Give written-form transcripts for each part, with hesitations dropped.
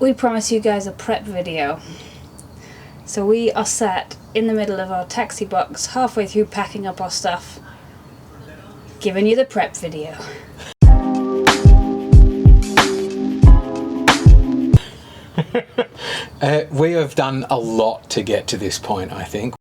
we promised you guys a prep video. So we are sat in the middle of our taxi box, halfway through packing up our stuff, giving you the prep video. We have done a lot to get to this point, I think.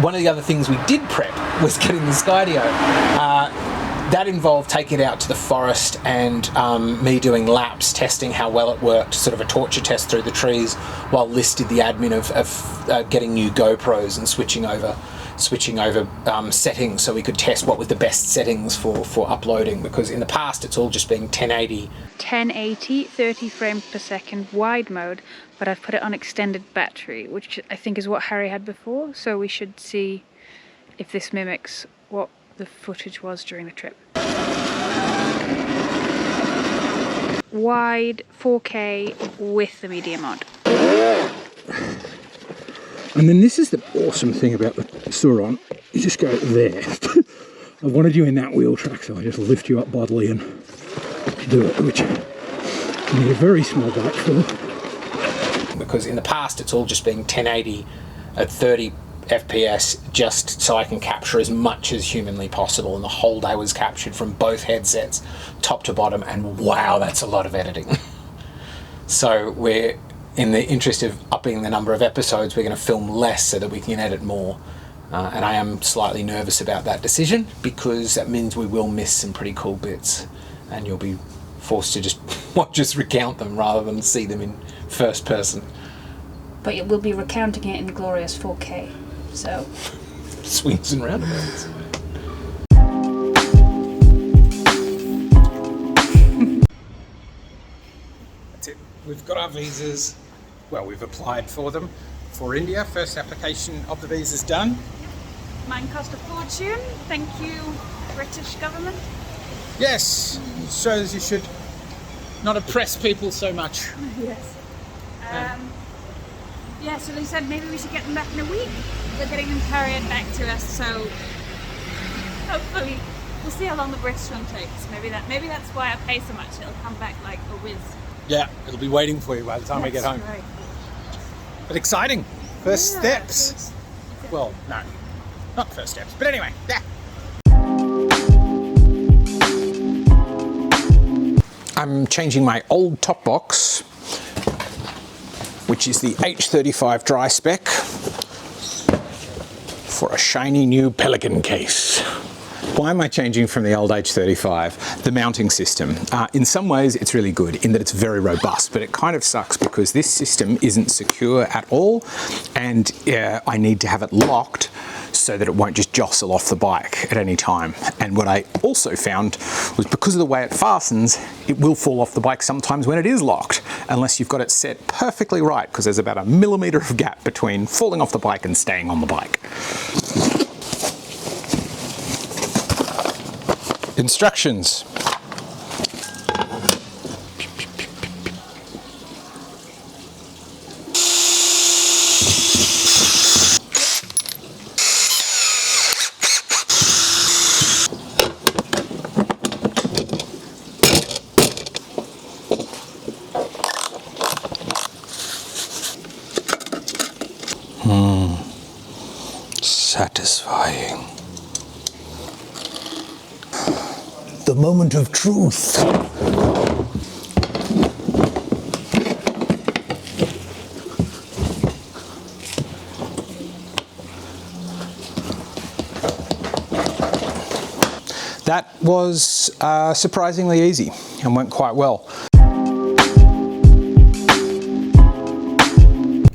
One of the other things we did prep was getting the Skydio. That involved taking it out to the forest and me doing laps, testing how well it worked, sort of a torture test through the trees, while Liz did the admin of getting new GoPros and switching over settings so we could test what was the best settings for uploading, because in the past it's all just been 1080. 1080, 30 frames per second wide mode, but I've put it on extended battery, which I think is what Harry had before, so we should see if this mimics what the footage was during the trip. Wide 4K with the media mod. And then this is the awesome thing about the Sauron. You just go there. I wanted you in that wheel track, so I just lift you up bodily and do it, which you need a very small bike for. Because in the past it's all just been 1080 at 30 FPS, just so I can capture as much as humanly possible, and the whole day was captured from both headsets, top to bottom, and wow, that's a lot of editing. So we're, in the interest of upping the number of episodes, we're going to film less so that we can edit more. And I am slightly nervous about that decision, because that means we will miss some pretty cool bits, and you'll be forced to just watch us recount them rather than see them in first person. But we'll be recounting it in glorious 4K, so... Swings and roundabouts. That's it. We've got our visas. Well, we've applied for them for India. First application of the visa's done. Mine cost a fortune. Thank you, British government. Yes, shows you should not oppress people so much. Yes. Yeah, so they said maybe we should get them back in a week. We're getting them carried back to us, so hopefully we'll see how long the British one takes. Maybe that's why I pay so much. It'll come back like a whiz. Yeah, it'll be waiting for you by the time we get home. Right. But exciting. First steps. Well, no, not first steps. But anyway, yeah. I'm changing my old top box, which is the H35 dry spec, for a shiny new Pelican case. Why am I changing from the old H35? The mounting system. In some ways it's really good in that it's very robust, but it kind of sucks because this system isn't secure at all, and I need to have it locked so that it won't just jostle off the bike at any time. And what I also found was, because of the way it fastens, it will fall off the bike sometimes when it is locked, unless you've got it set perfectly right, because there's about a millimetre of gap between falling off the bike and staying on the bike. Instructions. Satisfying. The moment of truth. That was surprisingly easy and went quite well.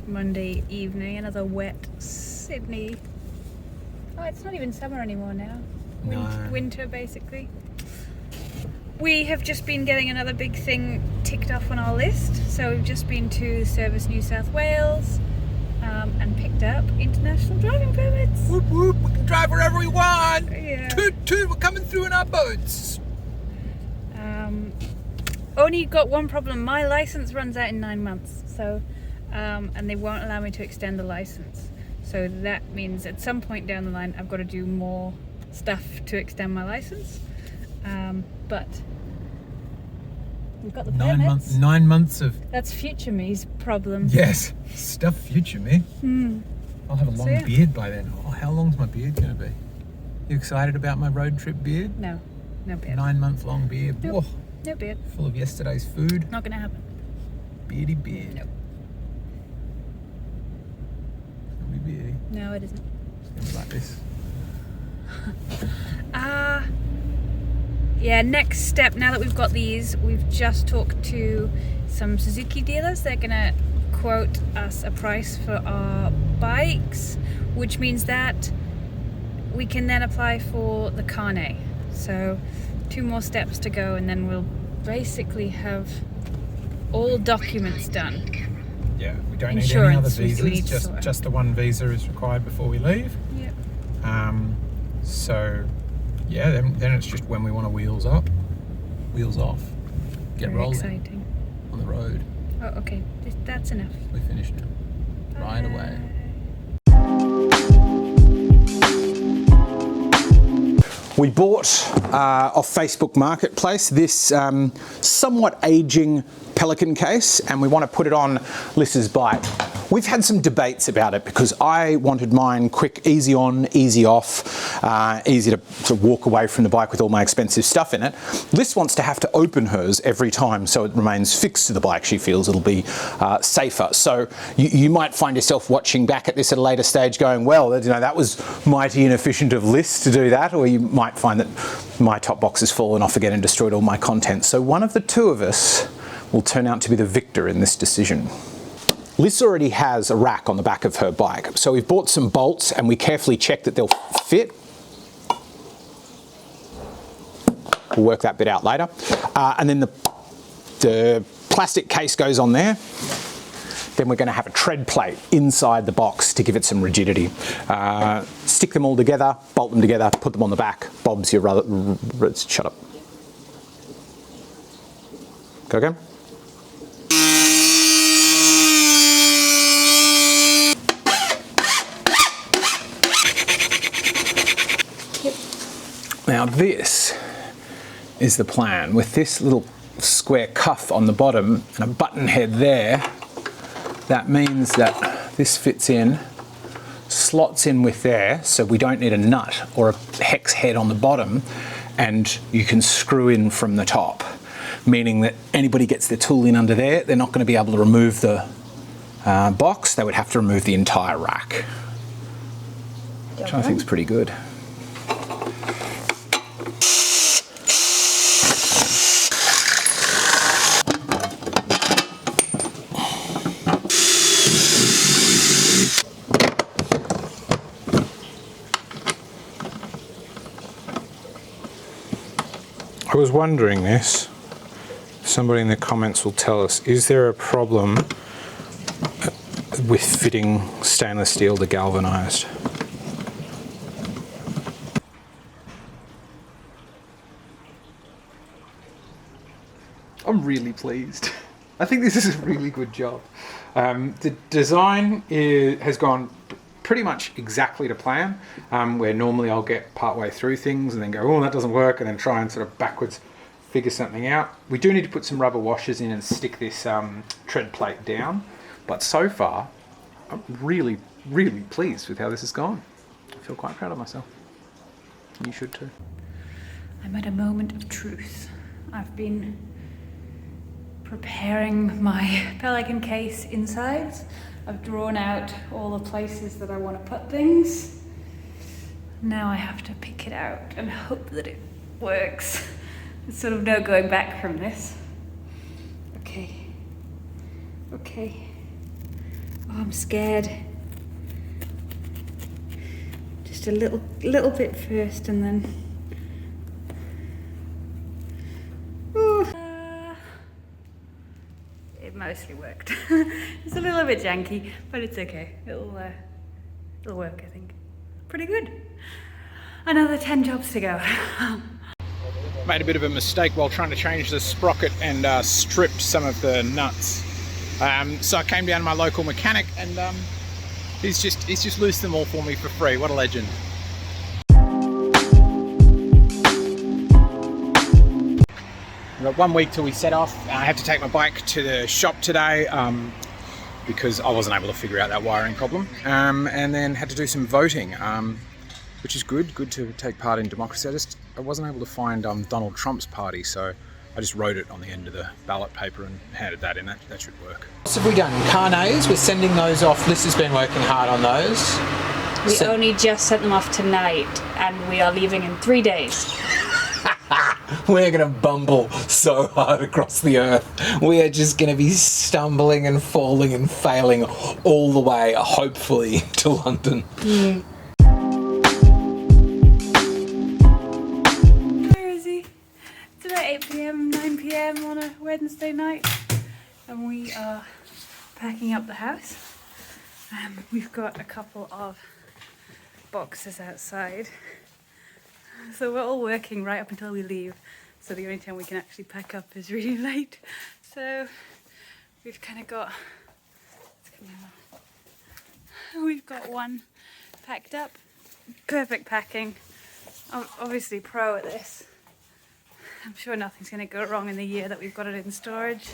Monday evening, another wet Sydney. Oh, it's not even summer anymore now. Winter, basically. We have just been getting another big thing ticked off on our list. So we've just been to Service New South Wales and picked up international driving permits. Whoop whoop, we can drive wherever we want. Yeah. Toot toot, we're coming through in our boats. Only got one problem. My license runs out in 9 months, so and they won't allow me to extend the license. So that means at some point down the line I've got to do more stuff to extend my license. But We've got the permits. 9 months of... That's future me's problem. Yes, stuff future me. I'll have a long beard by then. Oh, how long's my beard going to be? You excited about my road trip beard? No, no beard. 9 month long beard. Nope. Whoa. No beard. Full of yesterday's food. Not gonna happen. Beardy beard. Nope. It's going to be beardy. No, it isn't. It's going to be like this. Yeah, next step, now that we've got these, we've just talked to some Suzuki dealers. They're gonna quote us a price for our bikes, which means that we can then apply for the carnet. So 2 more steps to go, and then we'll basically have all documents done. Yeah, we don't need Insurance, any other we visas, need just the one visa is required before we leave. Yep. So yeah, then it's just when we want to wheels up, wheels off, get Very rolling exciting. on the road. Oh, okay. That's enough. We finished now. Right away. We bought off Facebook Marketplace this somewhat aging Pelican Case, and we want to put it on Liss's bike. We've had some debates about it because I wanted mine quick, easy on, easy off, easy to walk away from the bike with all my expensive stuff in it. Liss wants to have to open hers every time so it remains fixed to the bike. She feels it'll be safer. So you might find yourself watching back at this at a later stage going, well, you know, that was mighty inefficient of Liss to do that, or you might find that my top box has fallen off again and destroyed all my content. So one of the two of us will turn out to be the victor in this decision. Liss already has a rack on the back of her bike, so we've bought some bolts and we carefully check that they'll fit. We'll work that bit out later. And then the plastic case goes on there. Then we're going to have a tread plate inside the box to give it some rigidity. Stick them all together, bolt them together, put them on the back. Bob's your brother. Shut up. Go again. Now this is the plan. With this little square cuff on the bottom and a button head there, that means that this fits in, slots in with there, so we don't need a nut or a hex head on the bottom, and you can screw in from the top, meaning that anybody gets their tool in under there, they're not going to be able to remove the box, they would have to remove the entire rack, which I think is pretty good. I was wondering this, somebody in the comments will tell us, is there a problem with fitting stainless steel to galvanised? I'm really pleased. I think this is a really good job. The design has gone pretty much exactly to plan, where normally I'll get partway through things and then go, oh, that doesn't work, and then try and sort of backwards figure something out. We do need to put some rubber washers in and stick this tread plate down, but so far I'm really, really pleased with how this has gone. I feel quite proud of myself. You should too. I'm at a moment of truth. I've been preparing my Pelican Case insides. I've drawn out all the places that I want to put things. Now I have to pick it out and hope that it works. There's sort of no going back from this. Okay. Okay. Oh, I'm scared. Just a little bit first and then... It mostly worked. It's a little bit janky, but it's okay. It'll work, I think. Pretty good. Another 10 jobs to go. Made a bit of a mistake while trying to change the sprocket and stripped some of the nuts. So I came down to my local mechanic and he's just loosed them all for me for free. What a legend. We've got 1 week till we set off. I have to take my bike to the shop today because I wasn't able to figure out that wiring problem. And then had to do some voting, which is good to take part in democracy. I wasn't able to find Donald Trump's party, so I just wrote it on the end of the ballot paper and handed that in. That should work. What have we done? Carnets, we're sending those off. Liz has been working hard on those. We only just sent them off tonight, and we are leaving in 3 days. We're going to bumble so hard across the earth. We are just going to be stumbling and falling and failing all the way, hopefully, to London. Where is he? It's about 8 p.m, 9 p.m. on a Wednesday night, and we are packing up the house. We've got a couple of boxes outside. So we're all working right up until we leave. So the only time we can actually pack up is really late. So we've kind of got, we've got one packed up. Perfect packing. Obviously pro at this. I'm sure nothing's going to go wrong in the year that we've got it in storage.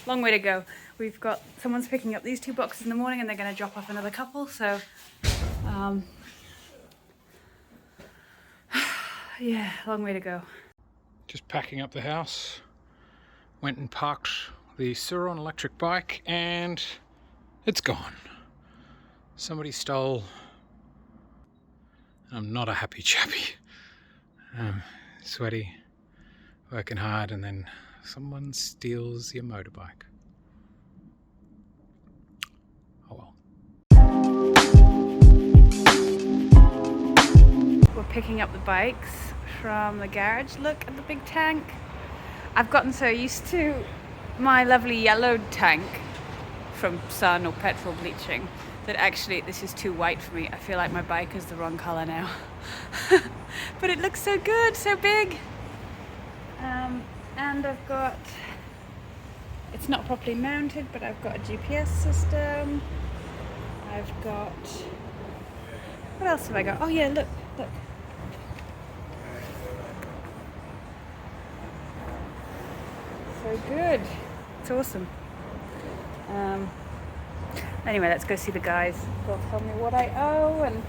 Long way to go. We've got, someone's picking up these 2 boxes in the morning and they're going to drop off another couple. So yeah, long way to go. Just packing up the house. Went and parked the Suron electric bike and it's gone. Somebody stole. I'm not a happy chappy. Sweaty, working hard, and then someone steals your motorbike. Oh well. We're picking up the bikes from the garage. Look at the big tank. I've gotten so used to my lovely yellowed tank from sun or petrol bleaching that actually this is too white for me. I feel like my bike is the wrong color now. But it looks so good, so big. And I've got, it's not properly mounted, but I've got a GPS system. I've got, what else have I got? Oh yeah, look. So good. It's awesome. Anyway, let's go see the guys. They'll tell me what I owe, and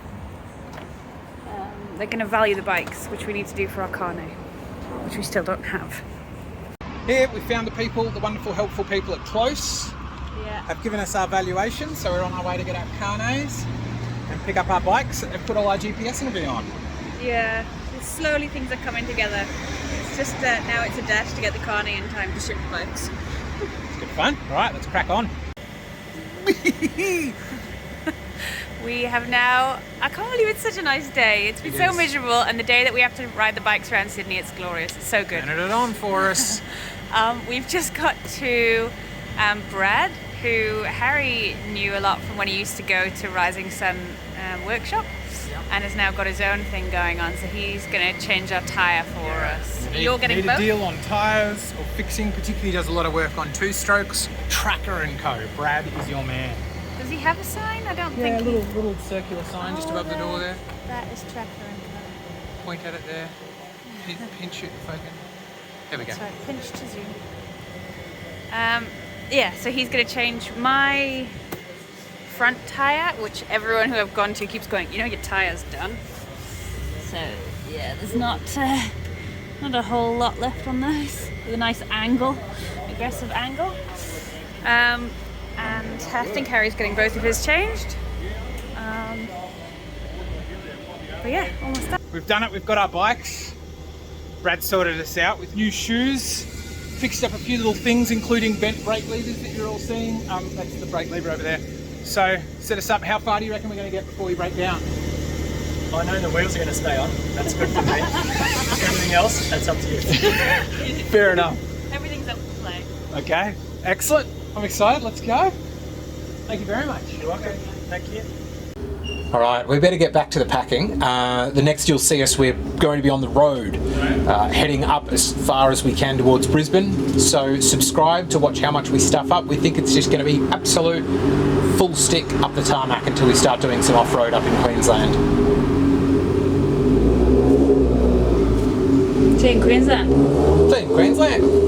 they're going to value the bikes, which we need to do for our carnet, which we still don't have. Here we found the wonderful, helpful people at Close. Yeah. Have given us our valuation, so we're on our way to get our carnets and pick up our bikes and put all our GPS and everything on. Yeah. Slowly things are coming together. It's just now it's a dash to get the carnet in time to ship the bikes. It's good fun. All right, let's crack on. We have now, I can't believe it's such a nice day. It's been so miserable, and the day that we have to ride the bikes around Sydney, it's glorious. It's so good. Turn it on for us. We've just got to Brad, who Harry knew a lot from when he used to go to Rising Sun workshop, and has now got his own thing going on. So he's going to change our tyre for us. You're getting both? Need a deal on tyres or fixing, particularly does a lot of work on 2-strokes. Tracker & Co. Brad is your man. Does he have a sign? I don't think Yeah, a little circular sign just above the door there. That is Tracker & Co. Point at it there. Pinch it if I can. There we go. Sorry, pinch to zoom. Yeah, so he's going to change my front tyre, which everyone who I've gone to keeps going, you know, your tyre's done. So, yeah, there's not a whole lot left on those. With a nice angle, aggressive angle. And I think Harry's getting both of his changed. But yeah, almost done. We've done it, we've got our bikes. Brad sorted us out with new shoes. Fixed up a few little things, including bent brake levers that you're all seeing. That's the brake lever over there. So, set us up. How far do you reckon we're going to get before we break down? I know the wheels are going to stay on. That's good for me. Everything else, that's up to you. Fair enough. Everything's up for play. Okay, excellent. I'm excited. Let's go. Thank you very much. You're welcome. Thank you. All right, we better get back to the packing. The next you'll see us, we're going to be on the road, heading up as far as we can towards Brisbane. So subscribe to watch how much we stuff up. We think it's just going to be absolute full stick up the tarmac until we start doing some off-road up in Queensland. See you in Queensland. See you in Queensland.